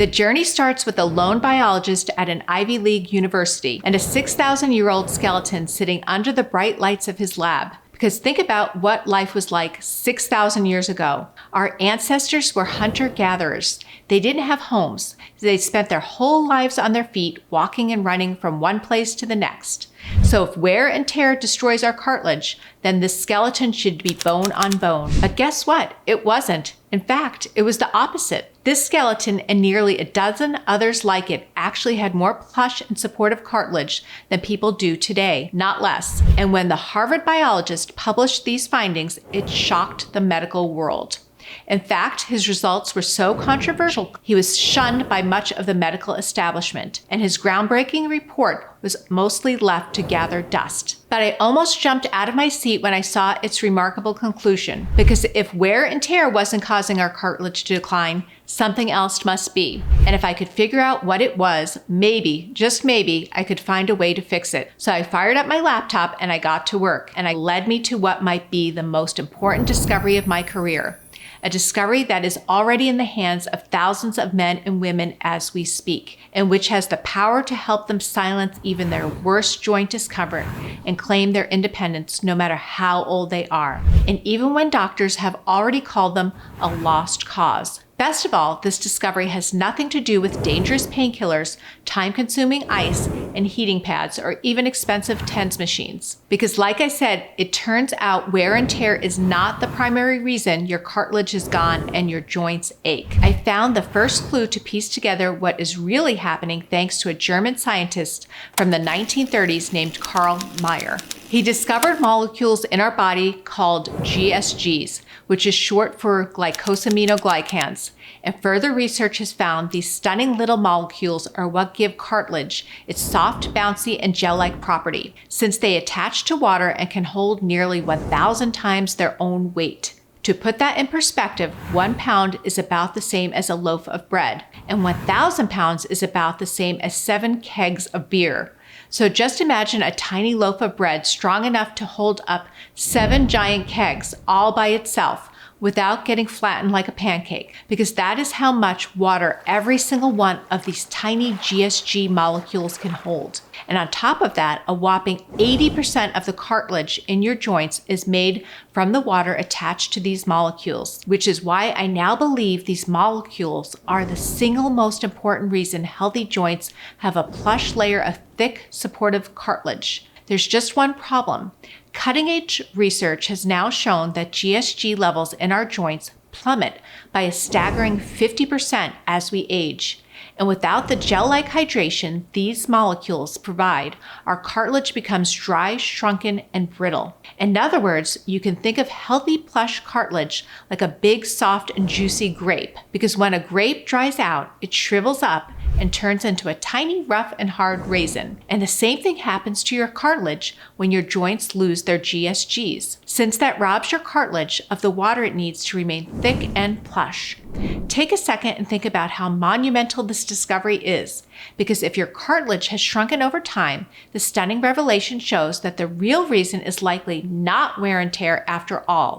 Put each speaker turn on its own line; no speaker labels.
The journey starts with a lone biologist at an Ivy League university and a 6,000-year-old skeleton sitting under the bright lights of his lab. Because think about what life was like 6,000 years ago. Our ancestors were hunter-gatherers. They didn't have homes. They spent their whole lives on their feet, walking and running from one place to the next. So if wear and tear destroys our cartilage, then this skeleton should be bone on bone. But guess what? It wasn't. In fact, it was the opposite. This skeleton and nearly a dozen others like it actually had more plush and supportive cartilage than people do today, not less. And when the Harvard biologist published these findings, it shocked the medical world. In fact, his results were so controversial, he was shunned by much of the medical establishment, and his groundbreaking report was mostly left to gather dust. But I almost jumped out of my seat when I saw its remarkable conclusion, because if wear and tear wasn't causing our cartilage to decline, something else must be. And if I could figure out what it was, maybe, just maybe, I could find a way to fix it. So I fired up my laptop and I got to work, and it led me to what might be the most important discovery of my career. A discovery that is already in the hands of thousands of men and women as we speak, and which has the power to help them silence even their worst joint discomfort and claim their independence no matter how old they are, and even when doctors have already called them a lost cause. Best of all, this discovery has nothing to do with dangerous painkillers, time-consuming ice, and heating pads, or even expensive TENS machines. Because like I said, it turns out wear and tear is not the primary reason your cartilage is gone and your joints ache. I found the first clue to piece together what is really happening thanks to a German scientist from the 1930s named Carl Meyer. He discovered molecules in our body called GSGs, which is short for Glycosaminoglycans. And further research has found these stunning little molecules are what give cartilage its soft, bouncy, and gel-like property, since they attach to water and can hold nearly 1,000 times their own weight. To put that in perspective, 1 pound is about the same as a loaf of bread, and 1,000 pounds is about the same as 7 kegs of beer. So just imagine a tiny loaf of bread strong enough to hold up 7 giant kegs all by itself without getting flattened like a pancake, because that is how much water every single one of these tiny GSG molecules can hold. And on top of that, a whopping 80% of the cartilage in your joints is made from the water attached to these molecules, which is why I now believe these molecules are the single most important reason healthy joints have a plush layer of thick, supportive cartilage. There's just one problem. Cutting-edge research has now shown that GSG levels in our joints plummet by a staggering 50% as we age. And without the gel-like hydration these molecules provide, our cartilage becomes dry, shrunken, and brittle. In other words, you can think of healthy, plush cartilage like a big, soft, and juicy grape, because when a grape dries out, it shrivels up and turns into a tiny, rough, and hard raisin. And the same thing happens to your cartilage when your joints lose their GSGs, since that robs your cartilage of the water it needs to remain thick and plush. Take a second and think about how monumental this discovery is, because if your cartilage has shrunken over time, the stunning revelation shows that the real reason is likely not wear and tear after all,